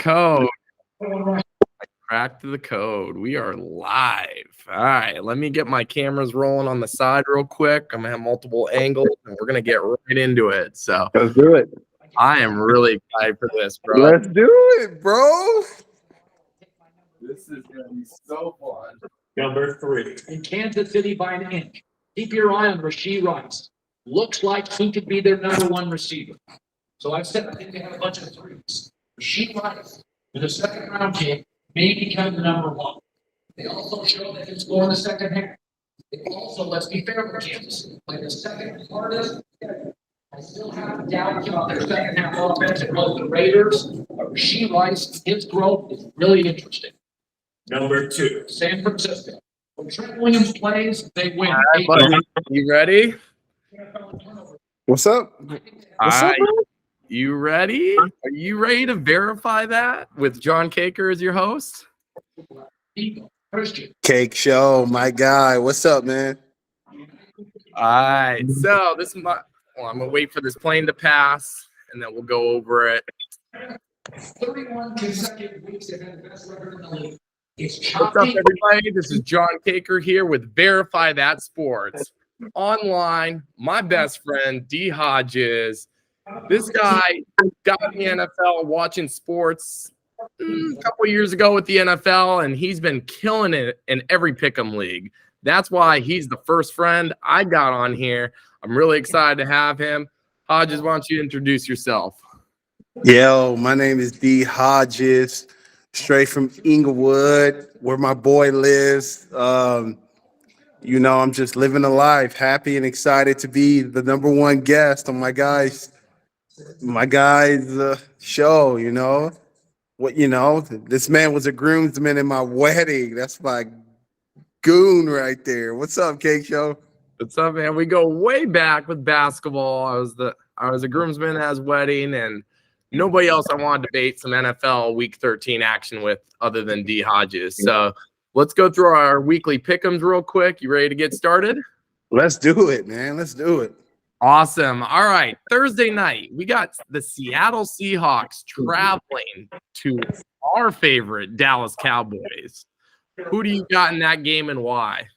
Code. Cracked the code. We are live. All right, let me get my cameras rolling on the side real quick. I'm gonna have multiple angles, and we're gonna get right into it. So let's do it. I am really excited for this, bro. Let's do it, bro. This is gonna be so fun. Number 3. In Kansas City by an inch. Keep your eye on Rashee Rice. Looks like he could be their number one receiver. So I've said I think they have a bunch of threes. Rashee Rice, with a second round pick, may become the number one. They also show that they can score in the second half. They also, let's be fair with Kansas City, play the second hardest. I still have doubt about their second half offense and both the Raiders. But Rashee Rice, his growth is really interesting. Number 2, San Francisco. When Trent Williams plays, they win. All right, buddy. You ready? What's up? What's up, bro? You ready? Are you ready to verify that with John Caker as your host? Cake Show, my guy. What's up, man? All right. So this is my. Well, I'm gonna wait for this plane to pass, and then we'll go over it. 31 consecutive weeks they've had the best record in the league. What's up, everybody? This is John Caker here with Verify That Sports. Online, my best friend, D. Hodges. This guy got in the NFL watching sports a couple years ago with the NFL, and he's been killing it in every pick'em league. That's why he's the first friend I got on here. I'm really excited to have him. Hodges, why don't you introduce yourself? Yo, my name is D. Hodges, straight from Inglewood, where my boy lives. I'm just living a life, happy and excited to be the number one guest on my guys' show. This man was a groomsman in my wedding. That's my goon right there. What's up, Cake Show? What's up, man? We go way back with basketball. I was a groomsman at his wedding, and nobody else I wanted to debate some NFL week 13 action with other than D. Hodges. So let's go through our weekly pick'ems real quick. You ready to get started? Let's do it, man. Let's do it. Awesome. All right. Thursday night, we got the Seattle Seahawks traveling to our favorite Dallas Cowboys. Who do you got in that game and why?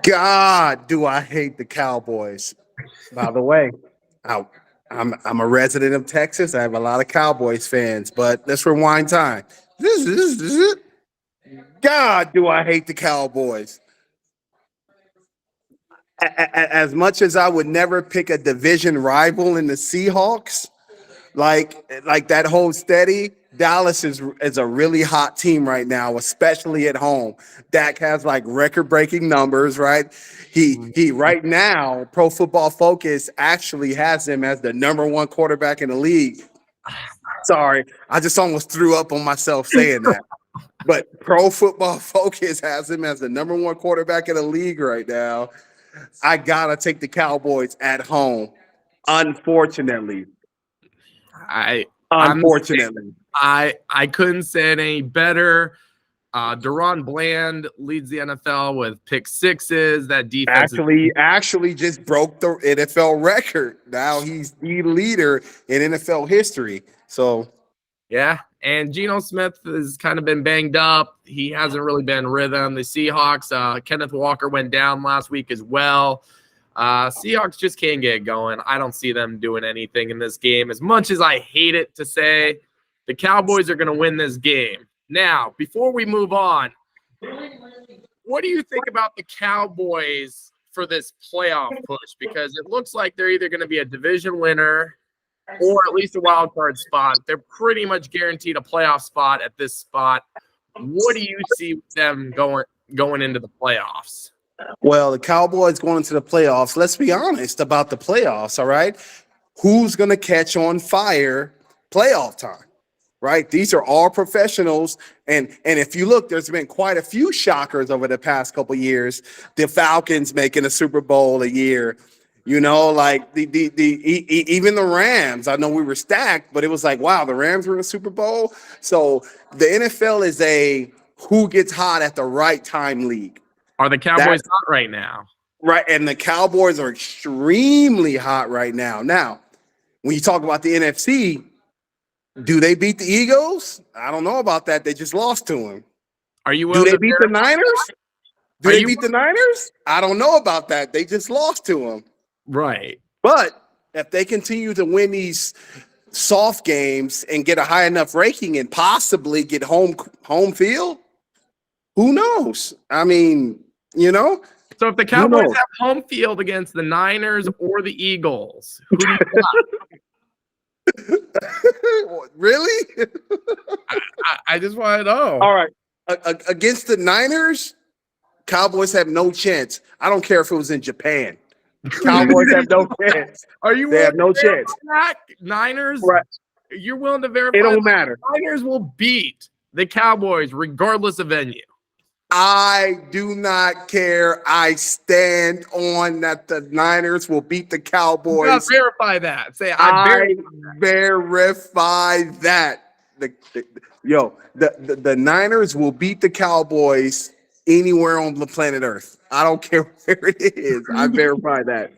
God, do I hate the Cowboys. By the way, I'm a resident of Texas. I have a lot of Cowboys fans, but let's rewind time. God, do I hate the Cowboys. As much as I would never pick a division rival in the Seahawks, like that whole steady, Dallas is a really hot team right now, especially at home. Dak has like record-breaking numbers, right? He right now, Pro Football Focus actually has him as the number one quarterback in the league. Sorry, I just almost threw up on myself saying that. But Pro Football Focus has him as the number one quarterback in the league right now. I gotta take the Cowboys at home. Unfortunately. I couldn't say it any better. Deron Bland leads the NFL with pick sixes. That defense actually just broke the NFL record. Now he's the leader in NFL history. So yeah, and Geno Smith has kind of been banged up. He hasn't really been rhythm. The Seahawks, Kenneth Walker went down last week as well. Seahawks just can't get going. I don't see them doing anything in this game. As much as I hate it to say, the Cowboys are going to win this game. Now, before we move on, what do you think about the Cowboys for this playoff push? Because it looks like they're either going to be a division winner or at least a wild card spot. They're pretty much guaranteed a playoff spot at this spot. What do you see with them going into the playoffs? Well, the Cowboys going into the playoffs, let's be honest about the playoffs, all right? Who's going to catch on fire playoff time, right? These are all professionals. And if you look, there's been quite a few shockers over the past couple of years. The Falcons making a Super Bowl a year. Like even the Rams. I know we were stacked, but it was like, wow, the Rams were in the Super Bowl. So the NFL is a who gets hot at the right time league. Are the Cowboys hot right now? Right, and the Cowboys are extremely hot right now. Now, when you talk about the NFC, Do they beat the Eagles? I don't know about that. They just lost to them. Are you Do willing they to beat the verify? Niners? Do Are they you beat the Niners? I don't know about that. They just lost to them. right? But if they continue to win these soft games and get a high enough ranking and possibly get home field, who knows? I mean, So if the who Cowboys knows? have home field against the Niners or the Eagles, who do you got? Really? I just want to know. All right. Against the Niners, Cowboys have no chance. I don't care if it was in Japan. Cowboys have no chance. Are you They have willing no to verify chance. that? Niners, Right. you're willing to verify It don't that matter. the Niners will beat the Cowboys regardless of venue? I do not care. I stand on that the Niners will beat the You gotta Cowboys. verify that. Say I verify that. The Niners will beat the Cowboys anywhere on the planet Earth. I don't care where it is. I verify that.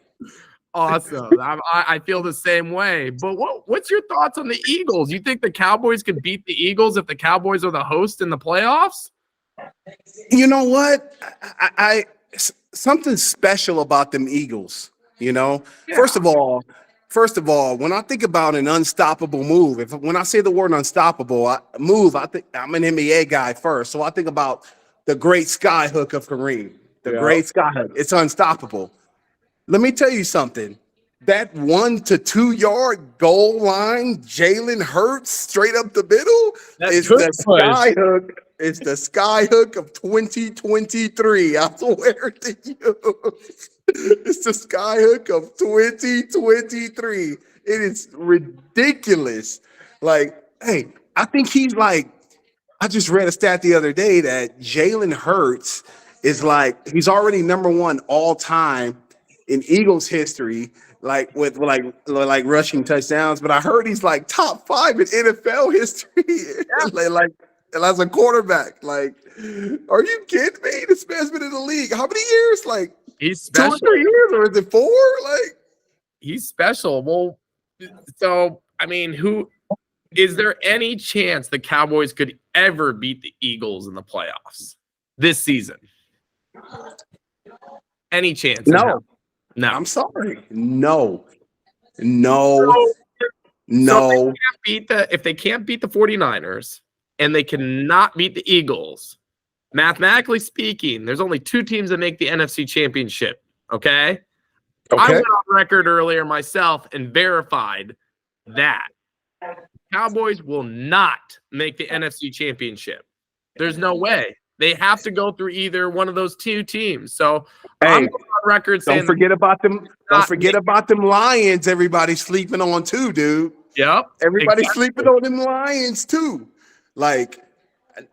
Awesome. I feel the same way. But what's your thoughts on the Eagles? You think the Cowboys could beat the Eagles if the Cowboys are the host in the playoffs? You know what? I something special about them Eagles. Yeah. First of all, when I think about an unstoppable move, when I say the word unstoppable, I think I'm an NBA guy first, so I think about the great sky hook of Kareem. The great sky hook. It's unstoppable. Let me tell you something. That 1 to 2 yard goal line, Jalen Hurts straight up the middle is the sky hook. It's the sky hook of 2023. I swear to you. It's the sky hook of 2023. It is ridiculous. Like, hey, I think he's like, I just read a stat the other day that Jalen Hurts is like, he's already number one all time in Eagles history, like with like rushing touchdowns. But I heard he's like top 5 in NFL history, like as a quarterback. Like, are you kidding me? This man's been in the league how many years? Like He's 2 or special. 3 years, or is it 4? Like, He's special. Well, so I mean, is there any chance the Cowboys could ever beat the Eagles in the playoffs this season? Any chance? no. No. I'm sorry. No. So No. if they can't beat the 49ers and they cannot beat the Eagles, mathematically speaking, there's only 2 teams that make the NFC Championship. Okay. I went on record earlier myself and verified that Cowboys will not make the NFC Championship. There's no way. They have to go through either one of those 2 teams. So I'm going on record saying don't forget about them. Don't forget about them Lions. Everybody's sleeping on too, dude. Yep. Everybody's sleeping on them Lions too. Like,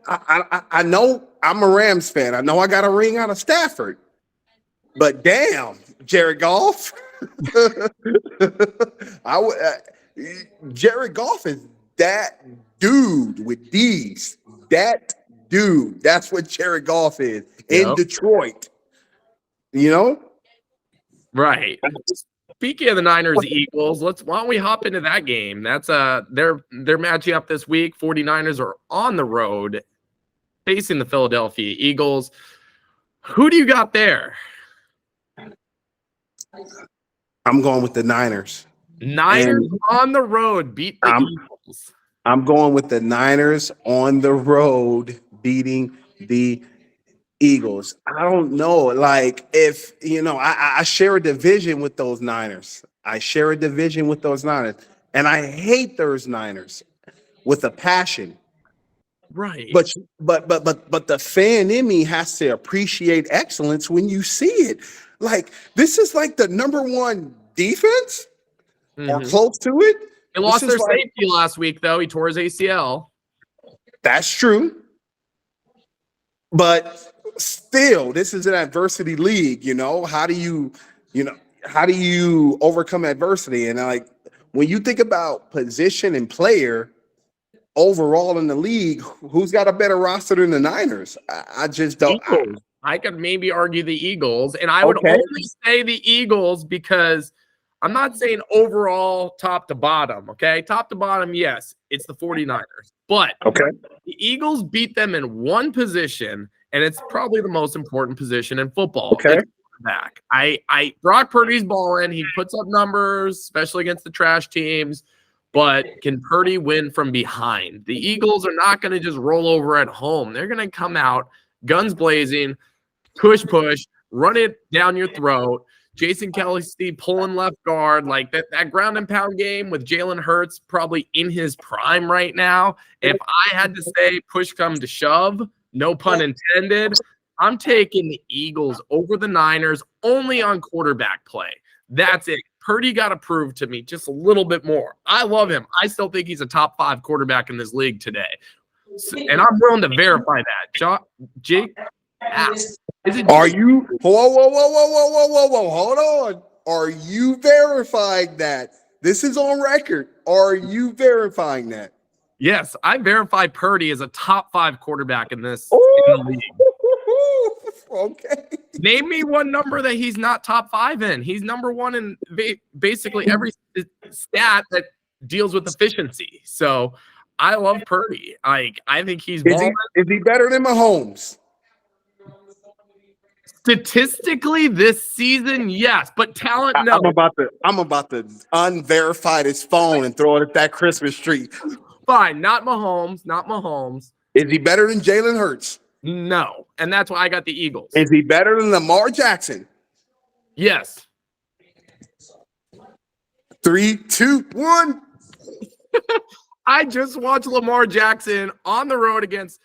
I know I'm a Rams fan. I know I got a ring out of Stafford, but damn, Jared Goff. Jared Goff is that dude with D's. That dude. That's what Jared Goff is in Detroit. Right. Speaking of the Niners Eagles, why don't we hop into that game? That's they're matching up this week. 49ers are on the road facing the Philadelphia Eagles. Who do you got there? I'm going with the Niners. Niners on the road beat the Eagles. I'm going with the Niners on the road beating the Eagles. I don't know. Like, if, I share a division with those Niners. And I hate those Niners with a passion. Right. But the fan in me has to appreciate excellence when you see it. Like, this is like the number 1 defense or close to it. They lost their safety last week, though. He tore his ACL. That's true. But still, this is an adversity league. How do you overcome adversity? And like, when you think about position and player overall in the league, who's got a better roster than the Niners? I just don't. I could maybe argue the Eagles, and I would only say the Eagles because I'm not saying overall top to bottom, okay? Top to bottom, yes, it's the 49ers. But Okay. the Eagles beat them in one position, and it's probably the most important position in football. Okay. It's quarterback. Brock Purdy's balling. He puts up numbers, especially against the trash teams. But can Purdy win from behind? The Eagles are not going to just roll over at home. They're going to come out, guns blazing, push, run it down your throat. Jason Kelce pulling left guard, like that ground and pound game with Jalen Hurts probably in his prime right now. If I had to say push come to shove, no pun intended, I'm taking the Eagles over the Niners only on quarterback play. That's it. Purdy got to prove to me just a little bit more. I love him. I still think he's a top 5 quarterback in this league today. And I'm willing to verify that. Jake? Are you? Whoa! Hold on. Are you verifying that? This is on record. Are you verifying that? Yes, I verify Purdy as a top 5 quarterback in the league. Okay. Name me one number that he's not top 5 in. He's number 1 in basically every stat that deals with efficiency. So I love Purdy. I think he's balling. Is he better than Mahomes? Statistically, this season, yes, but talent, no. I'm about to unverify his phone and throw it at that Christmas tree. Fine, not Mahomes. Is he better than Jalen Hurts? No, and that's why I got the Eagles. Is he better than Lamar Jackson? Yes. 3, 2, 1. I just watched Lamar Jackson on the road against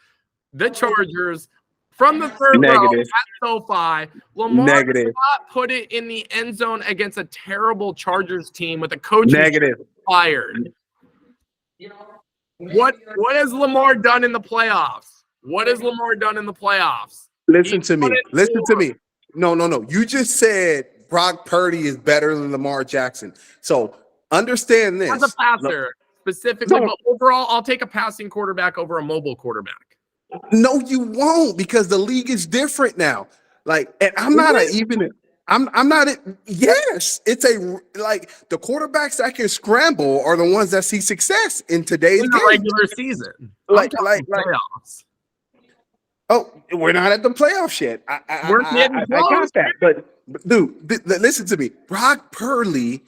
the Chargers from the third row at SoFi. Lamar did not put it in the end zone against a terrible Chargers team with a coach fired. What has Lamar done in the playoffs? Listen to me. No. You just said Brock Purdy is better than Lamar Jackson. So understand this. As a passer, specifically, but overall, I'll take a passing quarterback over a mobile quarterback. No, you won't, because the league is different now. Like, and yes, it's the quarterbacks that can scramble are the ones that see success in today's game. Regular season. Like playoffs. Oh, we're not at the playoffs yet. I got that. But dude, listen to me. Brock Purdy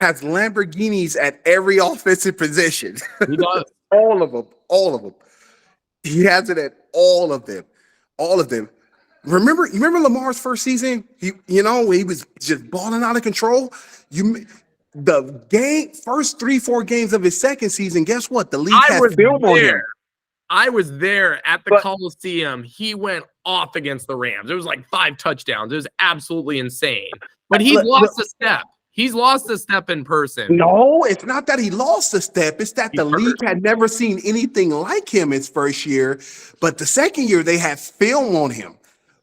has Lamborghinis at every offensive position. He does. All of them. He has it at all of them. Remember Lamar's first season? He was just balling out of control. First 3-4 games of his second season, guess what? The league had film on him. I was there at the Coliseum. He went off against the Rams. It was like 5 touchdowns. It was absolutely insane. But he's lost a step. He's lost a step in person. No, it's not that he lost a step. It's that the league had never seen anything like him his first year. But the second year, they had film on him.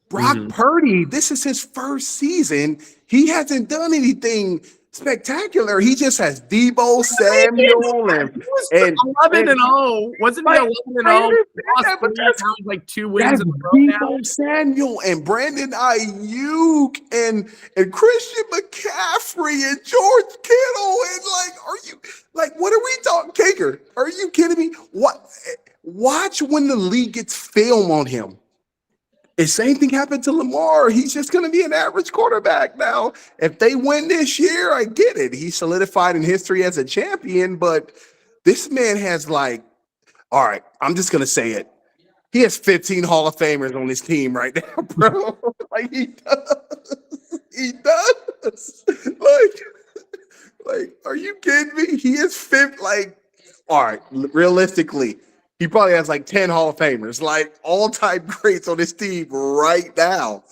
Brock Purdy, this is his first season. He hasn't done anything spectacular. He just has Debo Samuel and 11-0. Wasn't it 11-0? Lost like 2 wins in a row now. Debo Samuel and Brandon Ayuk and Christian McCaffrey and George Kittle and what are we talking, Kaker? Are you kidding me? What? Watch when the league gets film on him. The same thing happened to Lamar. He's just going to be an average quarterback now. If they win this year, I get it. He's solidified in history as a champion, but this man has all right, I'm just going to say it. He has 15 Hall of Famers on his team right now, bro. He does. He does. Are you kidding me? He is all right, realistically, he probably has 10 Hall of Famers, all-time greats on his team right now.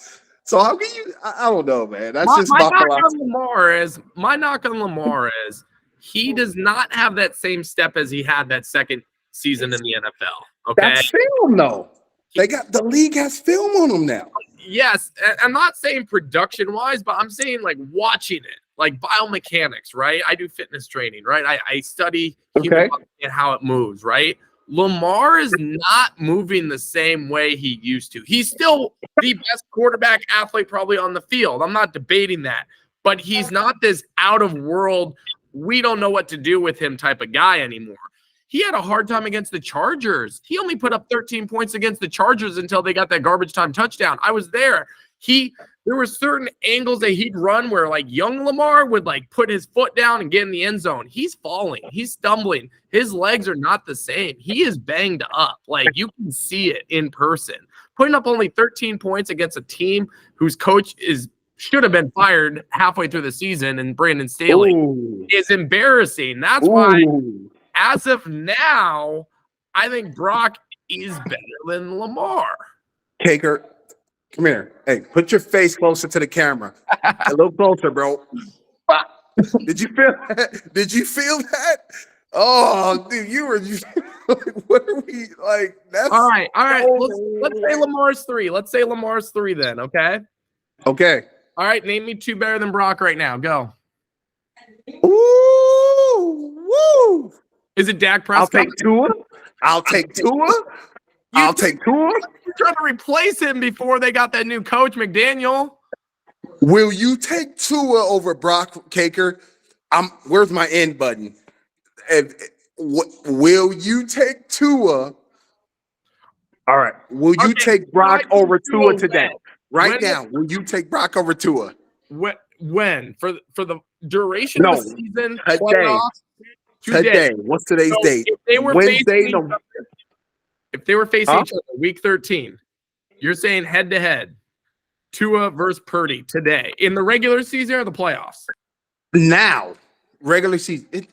So how can you? I don't know, man. That's just my philosophy. My knock on Lamar is he does not have that same step as he had that second season in the NFL. Okay, that's film though. The league has film on him now. Yes, I'm not saying production-wise, but I'm saying watching it, biomechanics, right? I do fitness training, right? I study human body and how it moves, right? Lamar is not moving the same way he used to. He's still the best quarterback athlete probably on the field. I'm not debating that. but he's not this out of world, we don't know what to do with him type of guy anymore. He had a hard time against the Chargers. He only put up 13 points against the Chargers until they got that garbage time touchdown. I was there. There were certain angles that he'd run where like young Lamar would like put his foot down and get in the end zone. He's falling. He's stumbling. His legs are not the same. He is banged up. Like you can see it in person. Putting up only 13 points against a team whose coach should have been fired halfway through the season, and Brandon Staley is embarrassing. That's why, as of now, I think Brock is better than Lamar. Caker, come here. Hey, put your face closer to the camera. A little closer, bro. Did you feel that? Did you feel that? Oh, dude, what are we like? That's all right. Let's say Lamar's 3. Let's say Lamar's 3 then, okay? Okay. All right, name me 2 better than Brock right now. Go. Woo! Is it Dak Prescott? I'll take Tua. I'll take Tua. You're trying to replace him before they got that new coach, McDaniel. Will you take Tua over Brock, Caker? Where's my end button? Will you take Tua? All right. Will you take Brock over Tua today? Right now, will you take Brock over Tua? When? For the duration of the season? Today. What's today's date? If they were Wednesday. If they were facing each other, week 13, you're saying head-to-head, Tua versus Purdy today in the regular season or the playoffs? Now, regular season.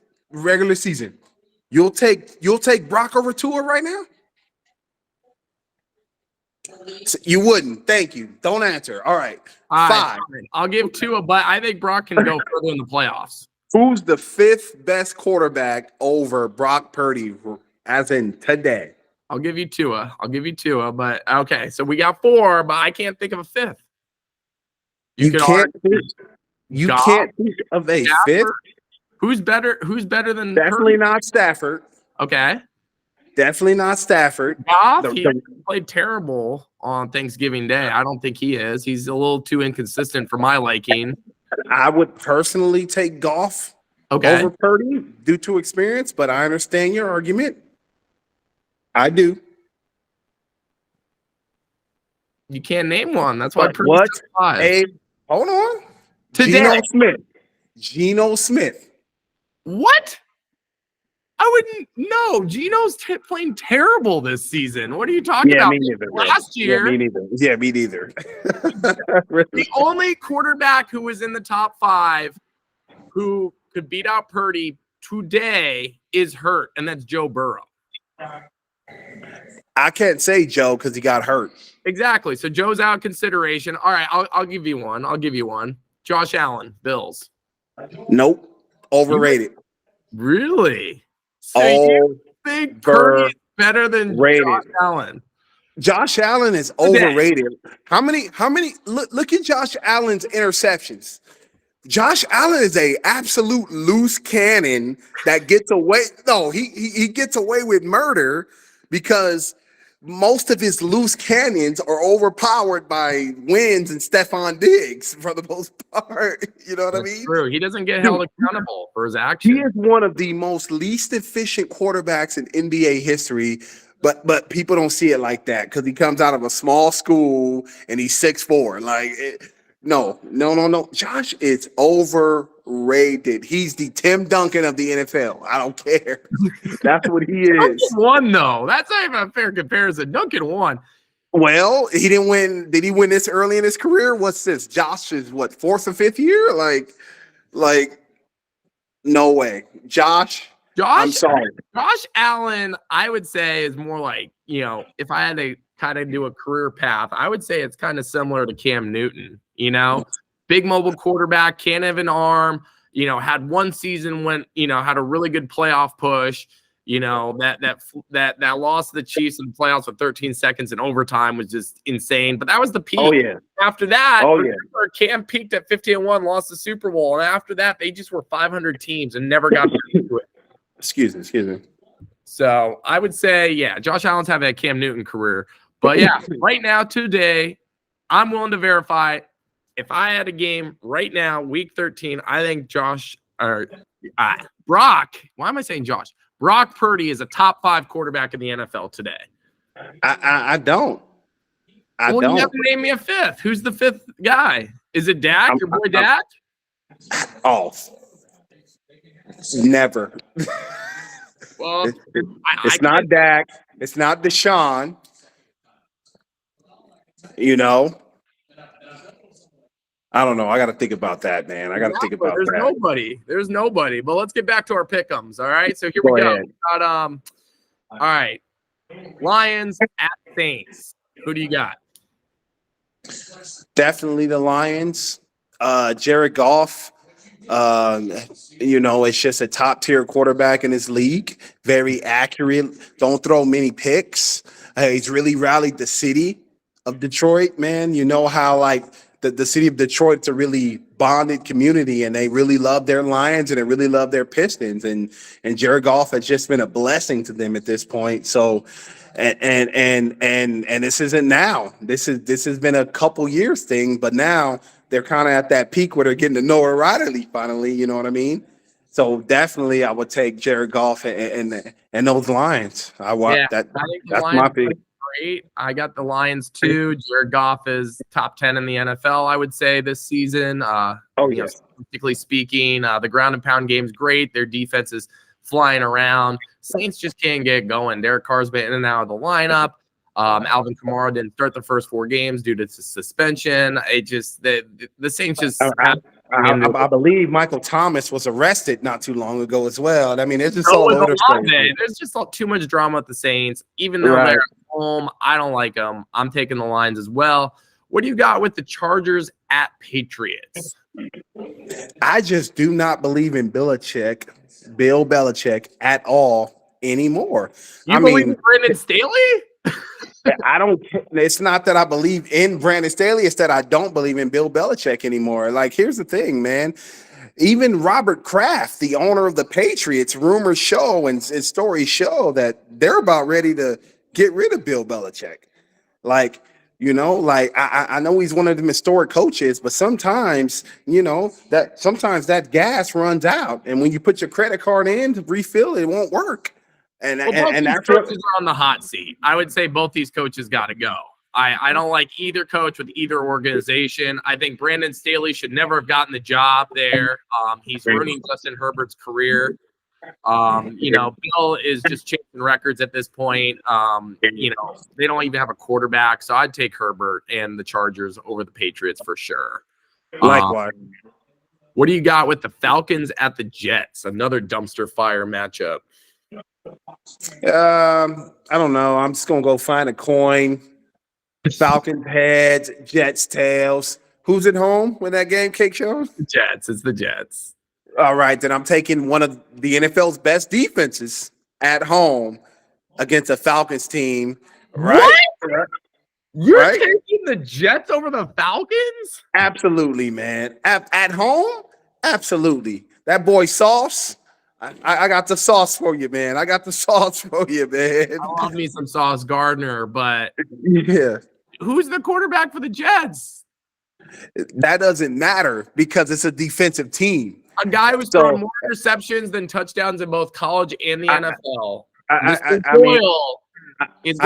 You'll take Brock over Tua right now? You wouldn't. Thank you. Don't answer. All right. 5. I'll give Tua, but I think Brock can go further in the playoffs. Who's the 5th best quarterback over Brock Purdy as in today? I'll give you Tua, but okay. So we got 4, but I can't think of a 5th. You can't think of a Stafford? 5th? Who's better than Definitely Purdy? not Stafford. Okay. Definitely not Stafford. Goff, he played terrible on Thanksgiving Day. I don't think he is. He's a little too inconsistent for my liking. I would personally take Goff over Purdy due to experience, but I understand your argument. I do. You can't name one. That's why Purdy's What? 5. Hey, hold on. Today. Geno Smith. What? I wouldn't know. Geno's playing terrible this season. What are you talking about? Me neither. Last year. Yeah, me neither. The only quarterback who was in the top 5 who could beat out Purdy today is hurt, and that's Joe Burrow. I can't say Joe because he got hurt. Exactly. So Joe's out of consideration. All right, I'll give you one. Josh Allen, Bills. Nope. Overrated. Really? So you think Purdy is better than Josh Allen? Josh Allen is overrated. How many look at Josh Allen's interceptions. Josh Allen is a absolute loose cannon that gets away. No, he gets away with murder because most of his loose cannons are overpowered by Wins and Stephon Diggs for the most part. You know what I mean? True. He doesn't get held accountable for his actions. He is one of the most least efficient quarterbacks in NBA history, but people don't see it like that because he comes out of a small school and he's 6'4". No. Josh is overrated. He's the Tim Duncan of the NFL. I don't care. That's what he is. Duncan won, though. That's not even a fair comparison. Duncan won. Well, he didn't win. Did he win this early in his career? What's this? Josh's 4th or 5th year? Like, no way. Josh, I'm sorry. Josh Allen, I would say, is more like, if I had to kind of do a career path, I would say it's kind of similar to Cam Newton. Big mobile quarterback, can't have an arm, had one season when, had a really good playoff push, that loss to the Chiefs in the playoffs with 13 seconds in overtime was just insane. But that was the peak. Oh, yeah. After that, Cam peaked at 50-1, lost the Super Bowl. And after that, they just were 500 teams and never got into it. Excuse me. So I would say, Josh Allen's having a Cam Newton career. But right now, today, I'm willing to verify if I had a game right now, week 13, I think Brock. Why am I saying Josh? Brock Purdy is a top 5 quarterback in the NFL today. I don't. You have to name me a 5th. Who's the 5th guy? Is it Dak? Your boy Dak? Oh, never. Well, it's not Dak. It's not Deshaun. You know, I don't know. I got to think about that, man. I got to think about that. There's nobody. But let's get back to our pick'ems. All right. So here we go. We got, all right. Lions at Saints. Who do you got? Definitely the Lions. Jared Goff. It's just a top tier quarterback in his league. Very accurate. Don't throw many picks. He's really rallied the city of Detroit, man. You know how like the city of Detroit's a really bonded community, and they really love their Lions and they really love their Pistons. And Jared Goff has just been a blessing to them at this point. So, and this isn't now. This has been a couple years thing, but now they're kind of at that peak where they're getting to notoriety finally. You know what I mean? So definitely, I would take Jared Goff and those Lions. That's my pick. Great. I got the Lions too. Jared Goff is top 10 in the NFL, I would say, this season. Statistically speaking, the ground and pound game's great. Their defense is flying around. Saints just can't get going. Derek Carr's been in and out of the lineup. Alvin Kamara didn't start the first 4 games due to suspension. The Saints just. I believe Michael Thomas was arrested not too long ago as well. I mean, it's just there's just too much drama with the Saints. Even though they're at home, I don't like them. I'm taking the Lions as well. What do you got with the Chargers at Patriots? I just do not believe in Bill Belichick at all anymore. You believe in Brandon Staley? I don't. It's not that I believe in Brandon Staley. It's that I don't believe in Bill Belichick anymore. Like, here's the thing, man. Even Robert Kraft, the owner of the Patriots, rumors show and stories show that they're about ready to get rid of Bill Belichick. Like, I know he's one of them historic coaches, but sometimes, that gas runs out, and when you put your credit card in to refill it, it won't work. And that's coaches are on the hot seat. I would say both these coaches got to go. I don't like either coach with either organization. I think Brandon Staley should never have gotten the job there. He's ruining Justin Herbert's career. Bill is just chasing records at this point. They don't even have a quarterback, so I'd take Herbert and the Chargers over the Patriots for sure. Likewise. What do you got with the Falcons at the Jets? Another dumpster fire matchup. I don't know. I'm just gonna go find a coin. Falcons heads, Jets tails. Who's at home when that game kicks shows? Jets. It's the Jets. All right, then I'm taking one of the NFL's best defenses at home against a Falcons team. Right? What? You're taking the Jets over the Falcons? Absolutely, man. At home? Absolutely. That boy Sauce. I got the sauce for you, man. I love me some Sauce Gardner, but yeah. Who's the quarterback for the Jets? That doesn't matter because it's a defensive team. A guy who's thrown more interceptions than touchdowns in both college and the NFL. I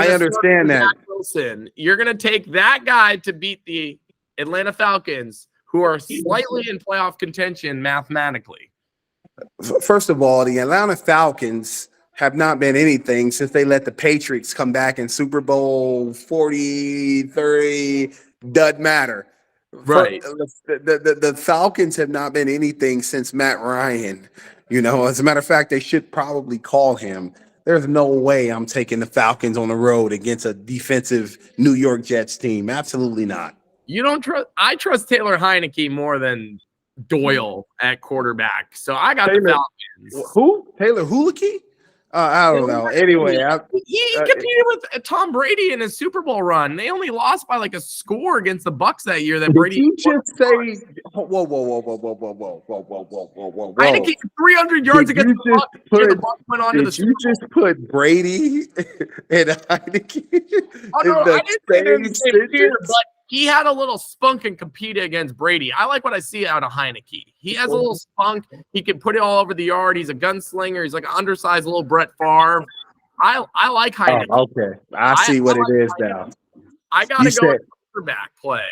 understand that. Wilson. You're going to take that guy to beat the Atlanta Falcons, who are slightly in playoff contention mathematically. First of all, the Atlanta Falcons have not been anything since they let the Patriots come back in Super Bowl 40, 30, doesn't matter. Right. The Falcons have not been anything since Matt Ryan. As a matter of fact, they should probably call him. There's no way I'm taking the Falcons on the road against a defensive New York Jets team. Absolutely not. You don't trust? I trust Taylor Heineke more than Doyle at quarterback. So I got the Falcons. Who? Taylor Heineke? I don't know. Anyway, he competed with Tom Brady in his Super Bowl run. They only lost by like a score against the Bucs that year. That Brady. You just say, whoa. Heineke 300 yards against the Bucs. Went on to the Super Bowl. You just put Brady and Heineke. Oh no, I didn't say they're in the same tier, but he had a little spunk and competed against Brady. I like what I see out of Heineke. He has a little spunk. He can put it all over the yard. He's a gunslinger. He's like an undersized little Brett Favre. I like Heineke. Oh, okay. I see what it is now. I got to go with quarterback play.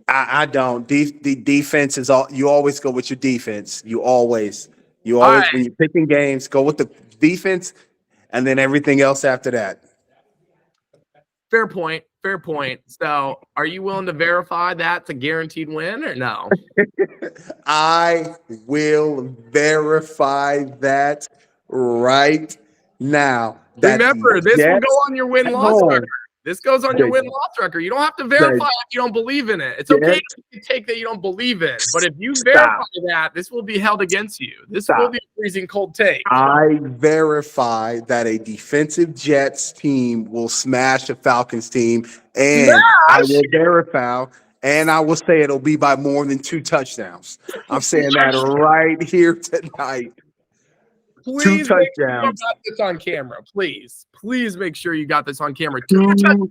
I don't. The defense is all. You always go with your defense. You always right. When you're picking games, go with the defense, and then everything else after that. Fair point. Fair point. So, are you willing to verify that's a guaranteed win or no? I will verify that right now. Remember, this will go on your win-loss record. This goes on your win-loss record. You don't have to verify if you don't believe in it. It's okay to take that you don't believe in. But if you verify that, this will be held against you. This will be a freezing cold take. I verify that a defensive Jets team will smash a Falcons team. And I will verify, and I will say it'll be by more than 2 touchdowns. I'm saying that right here tonight. Please 2 make sure touchdowns. you got this on camera. Please make sure you got this on camera. 2 touchdowns.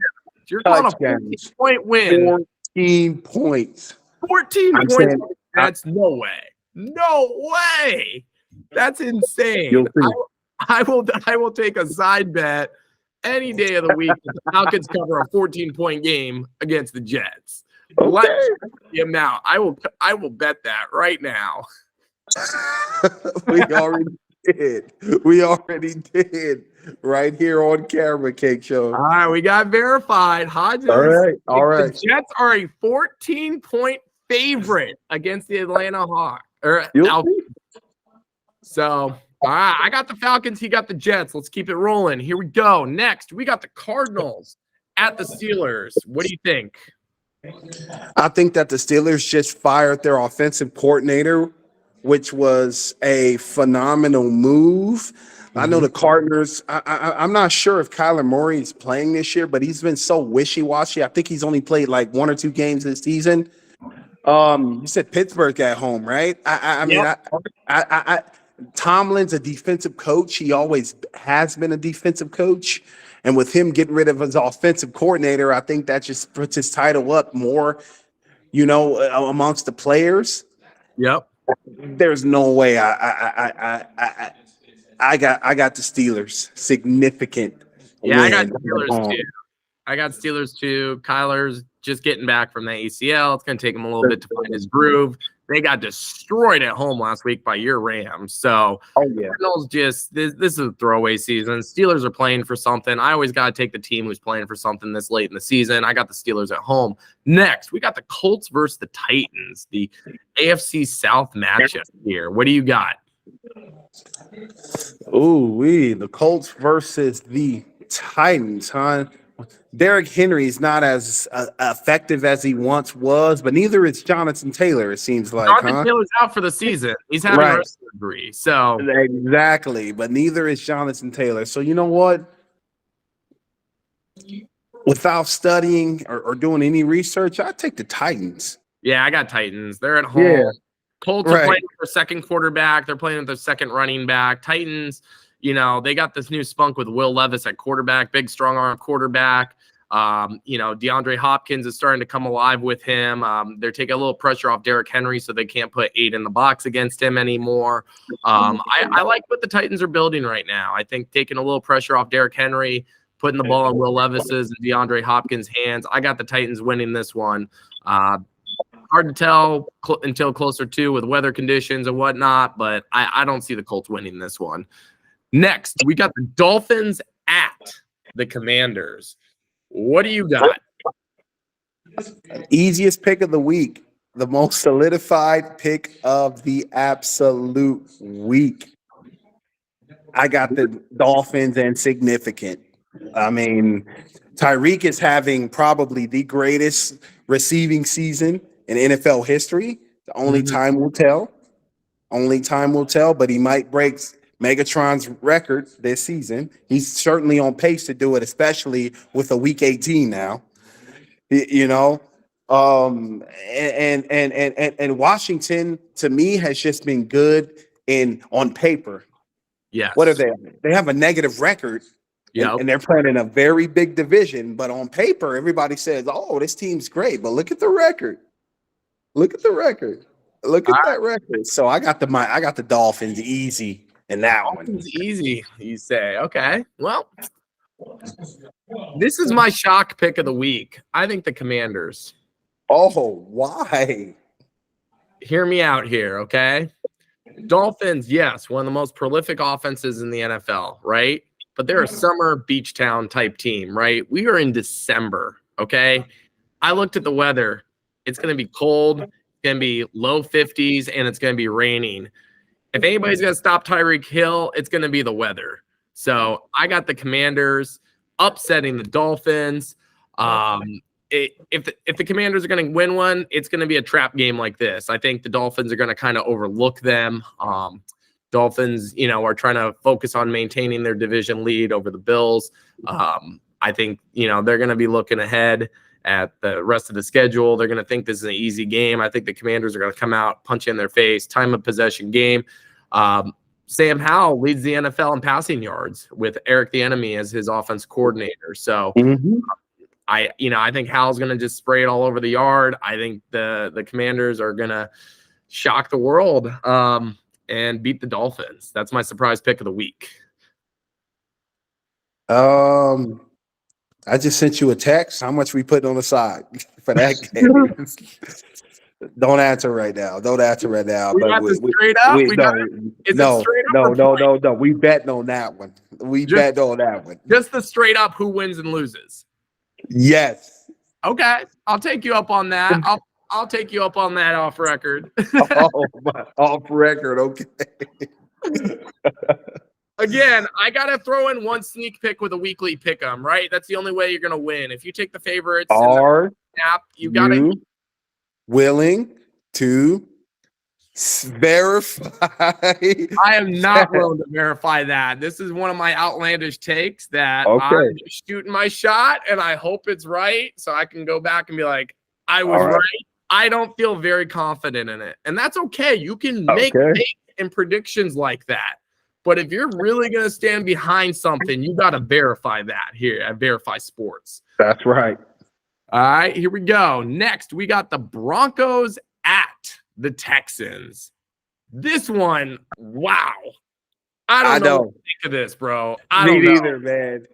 You're calling a 14-point win. 14 points. 14 points. That's no way. No way. That's insane. I will take a side bet any day of the week that the Falcons cover a 14-point game against the Jets. Let's the amount. I will bet that right now. We already did right here on camera, Cake Show. All right, we got verified. Hodges. All right. The Jets are a 14-point favorite against the Atlanta Hawks. So, all right, I got the Falcons. He got the Jets. Let's keep it rolling. Here we go. Next, we got the Cardinals at the Steelers. What do you think? I think that the Steelers just fired their offensive coordinator, which was a phenomenal move. I know the Cardinals, I'm not sure if Kyler Murray is playing this year, but he's been so wishy-washy. I think he's only played like 1 or 2 games this season. You said Pittsburgh at home, right? Tomlin's a defensive coach. He always has been a defensive coach. And with him getting rid of his offensive coordinator, I think that just puts his title up more, amongst the players. Yep. There's no way I got the Steelers. Significant. Yeah, I got Steelers too. Kyler's just getting back from the ACL. It's going to take him a little bit to find his groove. They got destroyed at home last week by your Rams. So, Cardinals this is a throwaway season. Steelers are playing for something. I always got to take the team who's playing for something this late in the season. I got the Steelers at home. Next, we got the Colts versus the Titans, the AFC South matchup here. What do you got? The Colts versus the Titans, huh? Derrick Henry is not as effective as he once was, but neither is Jonathan Taylor, it seems like. Jonathan Taylor's out for the season. He's having wrist surgery. So exactly, but neither is Jonathan Taylor. So you know what? Without studying or doing any research, I take the Titans. Yeah, I got Titans. They're at home. Yeah. Colts are playing with their second quarterback. They're playing with their second running back. Titans, they got this new spunk with Will Levis at quarterback, big strong arm quarterback. DeAndre Hopkins is starting to come alive with him. They're taking a little pressure off Derrick Henry, so they can't put 8 in the box against him anymore. I like what the Titans are building right now. I think taking a little pressure off Derrick Henry, putting the ball in Will Levis's and DeAndre Hopkins' hands. I got the Titans winning this one. Hard to tell until closer to with weather conditions and whatnot, but I don't see the Colts winning this one. Next, we got the Dolphins at the Commanders. What do you got? Easiest pick of the week. The most solidified pick of the absolute week. I got the Dolphins and significant. I mean, Tyreek is having probably the greatest receiving season in NFL history. The only time will tell. But he might break Megatron's record this season. He's certainly on pace to do it, especially with a week 18 now. And Washington to me has just been good on paper. Yeah. What are they? They have a negative record, Yeah. And they're playing in a very big division, but on paper, everybody says, "Oh, this team's great." But look at the record. Look at the record. Look at that record. So I got the Dolphins easy in that one. Dolphins easy, you say. Okay. Well, this is my shock pick of the week. I think the Commanders. Oh, why? Hear me out here, okay? Dolphins, yes, one of the most prolific offenses in the NFL, right? But they're a summer beach town type team, right? We are in December, okay? I looked at the weather. It's going to be cold. It's going to be low 50s, and it's going to be raining. If anybody's going to stop Tyreek Hill, it's going to be the weather. So I got the Commanders upsetting the Dolphins. If the Commanders are going to win one, it's going to be a trap game like this. I think the Dolphins are going to kind of overlook them. Dolphins, are trying to focus on maintaining their division lead over the Bills. I think, they're going to be looking ahead at the rest of the schedule. They're going to think this is an easy game. I think the Commanders are going to come out, punch you in their face, time of possession game. Sam Howell leads the NFL in passing yards with Eric Bieniemy as his offense coordinator. So I think Howell's going to just spray it all over the yard. I think the Commanders are going to shock the world and beat the Dolphins. That's my surprise pick of the week. I just sent you a text. How much we put on the side for that game? Don't answer right now. Don't answer right now. We got this straight up. No. We bet on that one. Bet on that one. Just the straight up who wins and loses. Yes. Okay, I'll take you up on that. I'll take you up on that off record. Off record. Okay. Again, I gotta throw in one sneak pick with a weekly pick 'em, right? That's the only way you're gonna win. If you take the favorites, you gotta willing to verify. I am not willing to verify that. This is one of my outlandish takes that I'm just shooting my shot, and I hope it's right, so I can go back and be like, I was right. I don't feel very confident in it, and that's okay. You can make takes and predictions like that. But if you're really going to stand behind something, you got to verify that here at Verify Sports. That's right. All right, here we go. Next, we got the Broncos at the Texans. This one, wow. I don't know what to think of this, bro. Me neither, man.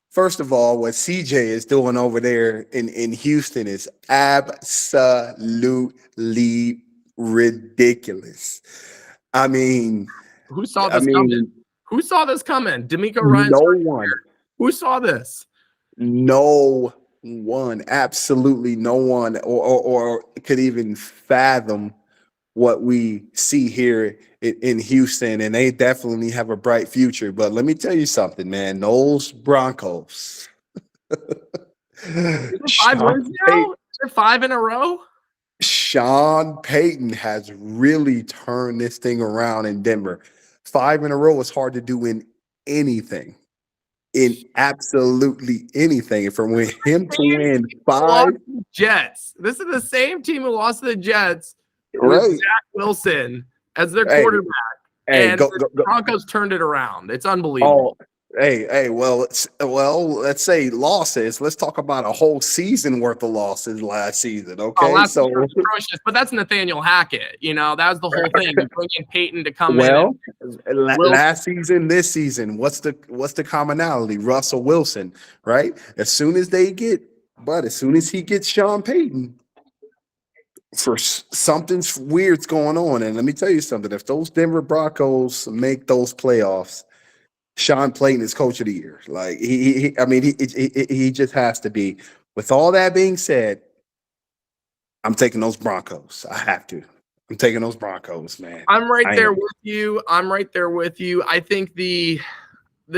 First of all, what CJ is doing over there in Houston is absolutely ridiculous. I mean, who saw this coming? Who saw this coming? D'Amico Ryan? No one. Who saw this? No one. Absolutely no one or could even fathom what we see here in Houston, and they definitely have a bright future. But let me tell you something, man. Those Broncos. 5 wins now? They're 5 in a row? Sean Payton has really turned this thing around in Denver. 5 in a row is hard to do in anything. In absolutely anything. And for him to win 5 Jets. This is the same team who lost to the Jets right. with Zach Wilson as their quarterback. And the Broncos turned it around. It's unbelievable. Oh, let's say losses. Let's talk about a whole season worth of losses last season. Okay, last season was atrocious, but that's Nathaniel Hackett. That was the whole thing. You bring in Peyton to come in. Last season, this season, what's the commonality? Russell Wilson, right? As soon as he gets Sean Payton, for something weird's going on. And let me tell you something: if those Denver Broncos make those playoffs, Sean Payton is coach of the year. Like he just has to be. With all that being said, I'm taking those Broncos. I have to. I'm taking those Broncos, man. I'm right there with you. I think the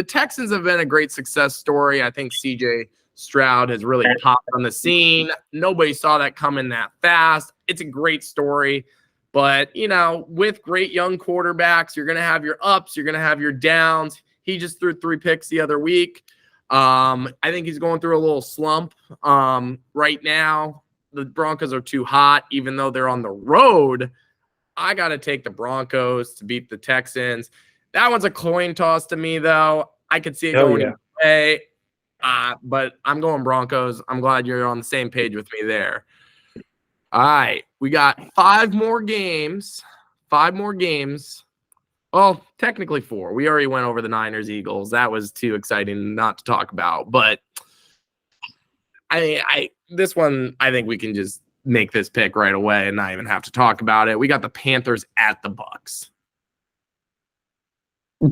Texans have been a great success story. I think CJ Stroud has really popped on the scene. Nobody saw that coming that fast. It's a great story. But, with great young quarterbacks, you're going to have your ups, you're going to have your downs. He just threw 3 picks the other week. I think he's going through a little slump right now. The Broncos are too hot, even though they're on the road. I got to take the Broncos to beat the Texans. That one's a coin toss to me, though. I could see it going either way. But I'm going Broncos. I'm glad you're on the same page with me there. All right. We got 5 more games. 5 more games. Well, technically 4. We already went over the Niners Eagles. That was too exciting not to talk about. But this one, I think we can just make this pick right away and not even have to talk about it. We got the Panthers at the Bucks. Yeah,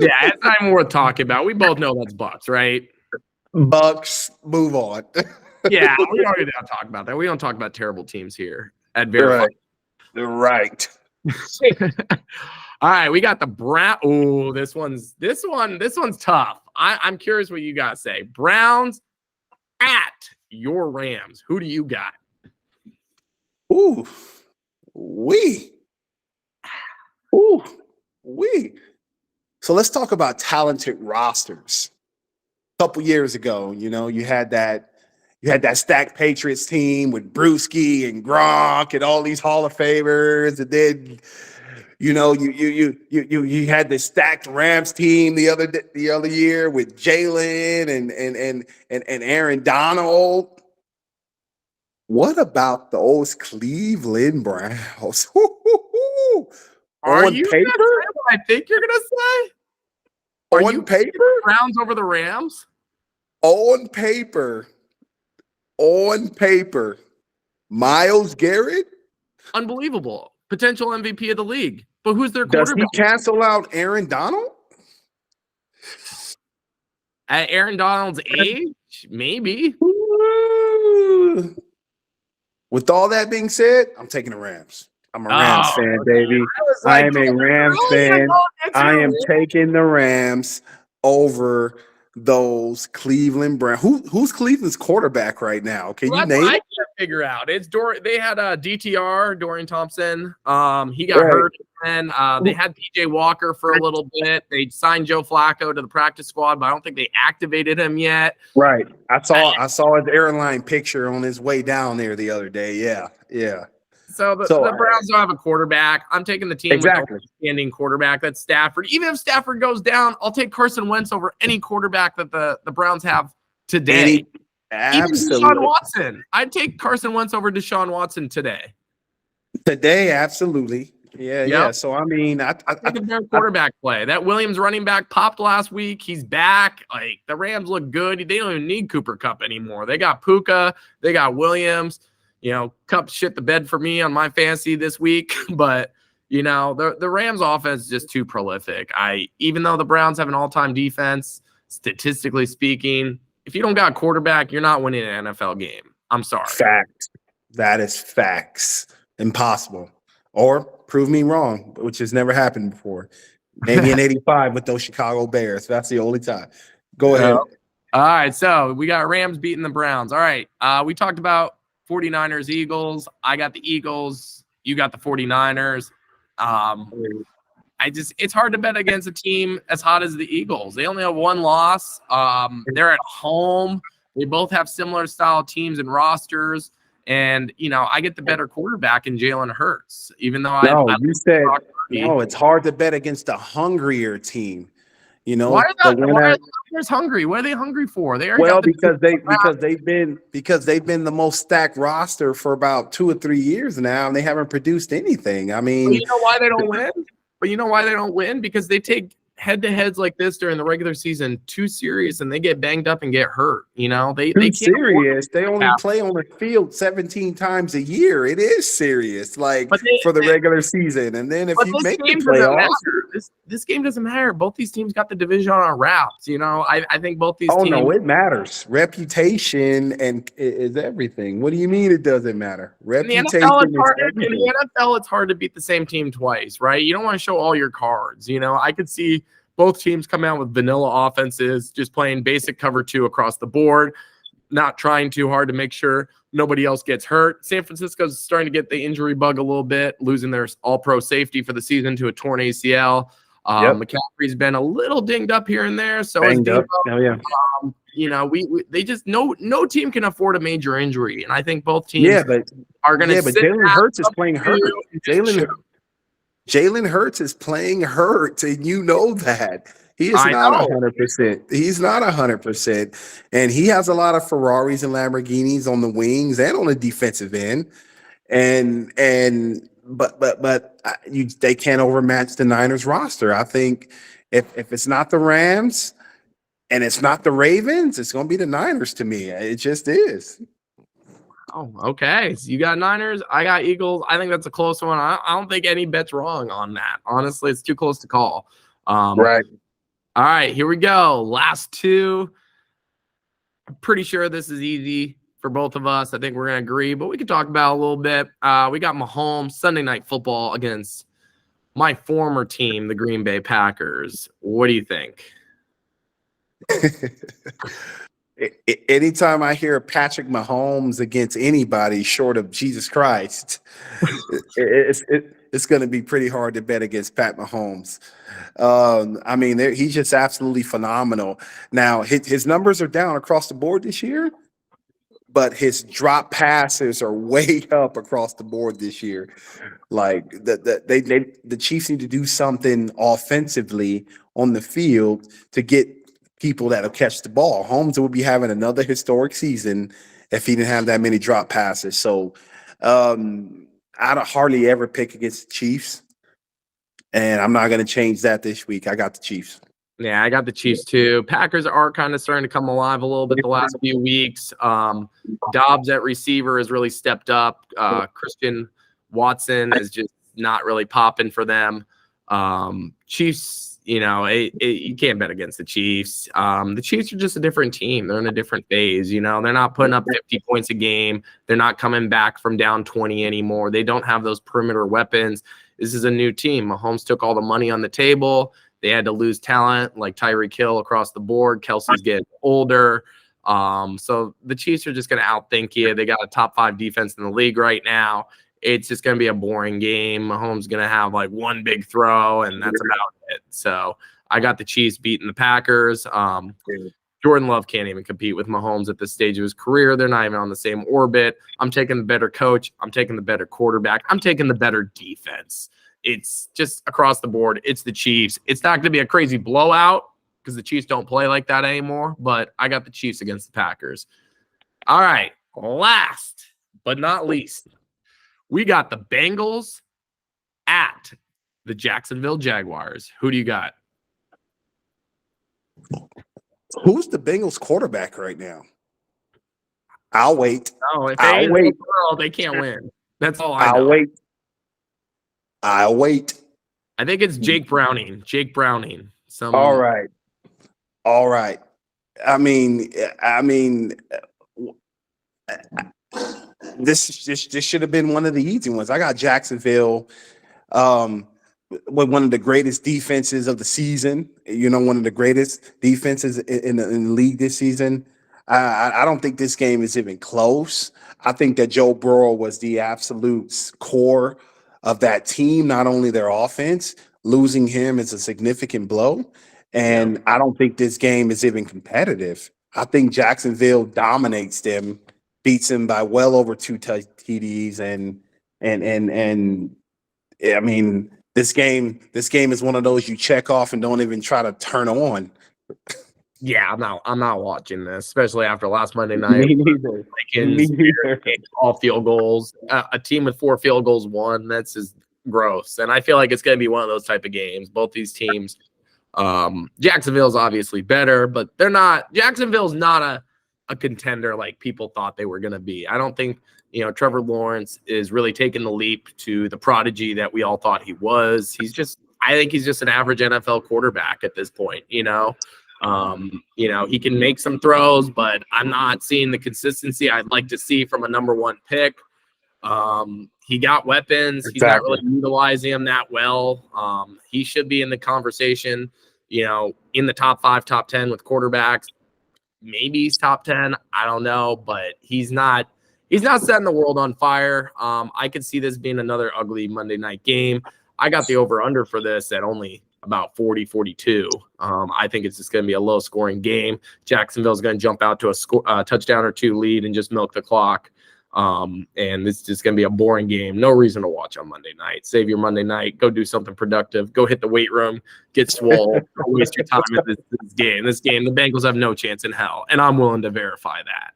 it's not even worth talking about. We both know that's Bucks, right? Bucks, move on. Yeah, we don't even have to talk about that. We don't talk about terrible teams here at Verify. Right. All right, we got the Brown. Oh, this one's tough. I'm curious what you guys say. Browns at your Rams. Who do you got? Ooh, we. So let's talk about talented rosters. A couple years ago, you had that stacked Patriots team with Brewski and Gronk and all these Hall of Famers, and then you had the stacked Rams team the other year with Jalen and Aaron Donald. What about those Cleveland Browns? Are On you paper? gonna say what I think you're gonna say? On paper? Browns over the Rams? On paper. Myles Garrett? Unbelievable. Potential MVP of the league. But who's their Does quarterback? he cancel out Aaron Donald? At Aaron Donald's age? Maybe. Ooh. With all that being said, I'm taking the Rams. I'm a Rams fan, baby. I am a Rams fan. I am taking the Rams over those Cleveland Browns. Who's Cleveland's quarterback right now? Can you name? I can't figure out. It's They had a DTR, Dorian Thompson. He got hurt, and they had PJ Walker for a little bit. They signed Joe Flacco to the practice squad, but I don't think they activated him yet. Right. I saw his airline picture on his way down there the other day. Yeah. So the Browns don't have a quarterback. I'm taking the team with the standing quarterback. That's Stafford. Even if Stafford goes down, I'll take Carson Wentz over any quarterback that the Browns have today. Even Deshaun Watson. I'd take Carson Wentz over Deshaun Watson today. Today, absolutely. Yeah. So, I mean, I think their quarterback play. That Williams running back popped last week. He's back. Like, the Rams look good. They don't even need Cooper Kupp anymore. They got Puka. They got Williams. Kupp shit the bed for me on my fantasy this week, but the Rams offense is just too prolific. Even though the Browns have an all-time defense, statistically speaking, if you don't got a quarterback, you're not winning an NFL game. I'm sorry. Fact. That is facts. Impossible. Or prove me wrong, which has never happened before. Maybe in 85 with those Chicago Bears. That's the only time. Go ahead. All right, so we got Rams beating the Browns. All right, we talked about 49ers, Eagles. I got the Eagles. You got the 49ers. It's hard to bet against a team as hot as the Eagles. They only have one loss. They're at home. They both have similar style teams and rosters. And, I get the better quarterback in Jalen Hurts, even though it's hard to bet against a hungrier team. Why are the Niners hungry? What are they hungry for? Because they've been the most stacked roster for about 2 or 3 years now, and they haven't produced anything. I mean, you know why they don't win? But you know why they don't win? Because they take head-to-heads like this during the regular season too serious, and they get banged up and get hurt. They serious. They only play on the field 17 times a year. It is serious, for the regular season. And then if you make the playoffs, this game doesn't matter. Both these teams got the division on wraps. I think both these teams. Oh no, it matters. Reputation is everything. What do you mean it doesn't matter? Reputation. In the NFL, it's hard to beat the same team twice, right? You don't want to show all your cards. I could see both teams come out with vanilla offenses, just playing basic cover 2 across the board, not trying too hard to make sure nobody else gets hurt. San Francisco's starting to get the injury bug a little bit, losing their all-pro safety for the season to a torn ACL. McCaffrey's been a little dinged up here and there. So is Debo. They just no team can afford a major injury, and I think both teams are going to. Yeah, but Jalen Hurts is playing hurt. Jalen Hurts is playing hurt, and you know that. He is I not know. 100%. He's not 100%. And he has a lot of Ferraris and Lamborghinis on the wings and on the defensive end. They can't overmatch the Niners roster. I think if it's not the Rams and it's not the Ravens, it's going to be the Niners to me. It just is. Oh, okay. So you got Niners. I got Eagles. I think that's a close one. I don't think any bet's wrong on that. Honestly, it's too close to call. Right. All right, here we go. Last two. I'm pretty sure this is easy for both of us. I think we're going to agree, but we can talk about it a little bit. We got Mahomes Sunday Night Football against my former team, the Green Bay Packers. What do you think? Anytime I hear Patrick Mahomes against anybody short of Jesus Christ, it's going to be pretty hard to bet against Pat Mahomes. I mean, he's just absolutely phenomenal. Now, his numbers are down across the board this year, but his drop passes are way up across the board this year. Like the Chiefs need to do something offensively on the field to get people that'll catch the ball. Holmes will be having another historic season if he didn't have that many drop passes. So I'd hardly ever pick against the Chiefs, and I'm not going to change that this week. I got the Chiefs. Yeah, I got the Chiefs too. Packers are kind of starting to come alive a little bit the last few weeks. Dobbs at receiver has really stepped up. Christian Watson is just not really popping for them. Chiefs, you can't bet against the Chiefs. The Chiefs are just a different team. They're in a different phase. They're not putting up 50 points a game. They're not coming back from down 20 anymore. They don't have those perimeter weapons. This is a new team. Mahomes took all the money on the table. They had to lose talent like Tyreek Hill across the board. Kelsey's getting older. So the Chiefs are just going to outthink you. They got a top 5 defense in the league right now. It's just going to be a boring game. Mahomes going to have like one big throw, and that's about it. So I got the Chiefs beating the Packers. Jordan Love can't even compete with Mahomes at this stage of his career. They're not even on the same orbit. I'm taking the better coach. I'm taking the better quarterback. I'm taking the better defense. It's just across the board. It's the Chiefs. It's not going to be a crazy blowout because the Chiefs don't play like that anymore, but I got the Chiefs against the Packers. All right, last but not least, we got the Bengals at the Jacksonville Jaguars. Who do you got? Who's the Bengals quarterback right now? I'll wait. Oh, if I'll wait. They can't win. That's all I know. I'll wait. I think it's Jake Browning. All right. I mean, this should have been one of the easy ones. I got Jacksonville with one of the greatest defenses of the season. One of the greatest defenses in the league this season. I don't think this game is even close. I think that Joe Burrow was the absolute core of that team, not only their offense. Losing him is a significant blow. And I don't think this game is even competitive. I think Jacksonville dominates them, beats them by well over 2 TDs, and I mean, this game is one of those you check off and don't even try to turn on. Yeah, I'm not watching this, especially after last Monday night. Me neither. All field goals. A team with 4 field goals won. That's just gross. And I feel like it's going to be one of those type of games. Both these teams. Jacksonville's obviously better, but they're not. Jacksonville's not a contender like people thought they were going to be. I don't think Trevor Lawrence is really taking the leap to the prodigy that we all thought he was. I think he's just an average NFL quarterback at this point. He can make some throws, but I'm not seeing the consistency I'd like to see from a number 1 pick. He got weapons. Exactly. He's not really utilizing them that well. He should be in the conversation, in the top 5, top 10 with quarterbacks. Maybe he's top 10. I don't know, but he's not setting the world on fire. I could see this being another ugly Monday night game. I got the over-under for this at only about 40, 42. I think it's just going to be a low-scoring game. Jacksonville's going to jump out to a touchdown or 2 lead and just milk the clock. And it's just going to be a boring game. No reason to watch on Monday night. Save your Monday night. Go do something productive. Go hit the weight room. Get swole. Don't waste your time at this game. This game, the Bengals have no chance in hell, and I'm willing to verify that.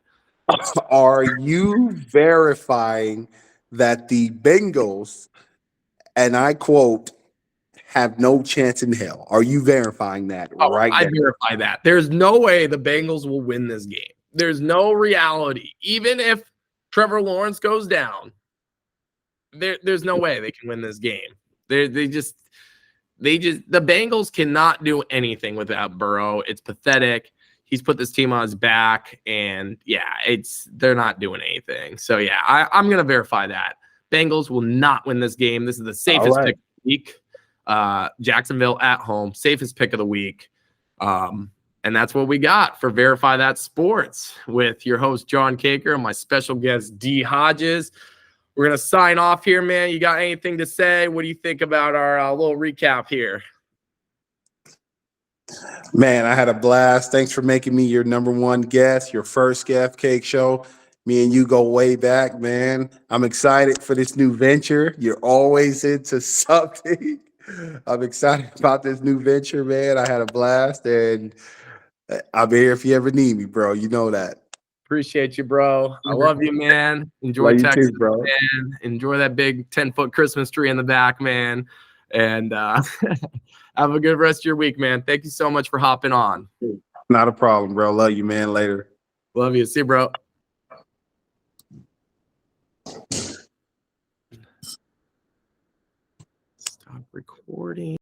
Are you verifying that the Bengals, and I quote, have no chance in hell? Are you verifying that right I now? verify that. There's no way the Bengals will win this game. There's no reality. Even if Trevor Lawrence goes down, there's no way they can win this game. The Bengals cannot do anything without Burrow. It's pathetic. He's put this team on his back, and they're not doing anything. So yeah, I'm gonna verify that. Bengals will not win this game. This is the safest pick of the week. Jacksonville at home, safest pick of the week. And that's what we got for Verify That Sports with your host, John Caker, and my special guest, D. Hodges. We're going to sign off here, man. You got anything to say? What do you think about our little recap here? Man, I had a blast. Thanks for making me your number one guest, your first Gaff Cake Show. Me and you go way back, man. I'm excited for this new venture. You're always into something. I'm excited about this new venture, man. I had a blast, and I'll be here if you ever need me, bro. You know that. Appreciate you, bro. I love you, man. Enjoy Love you Texas, too, bro. man. Enjoy that big 10-foot Christmas tree in the back, man. And have a good rest of your week, man. Thank you so much for hopping on. Not a problem, bro. Love you, man. Later. Love you. See you, bro. Stop recording.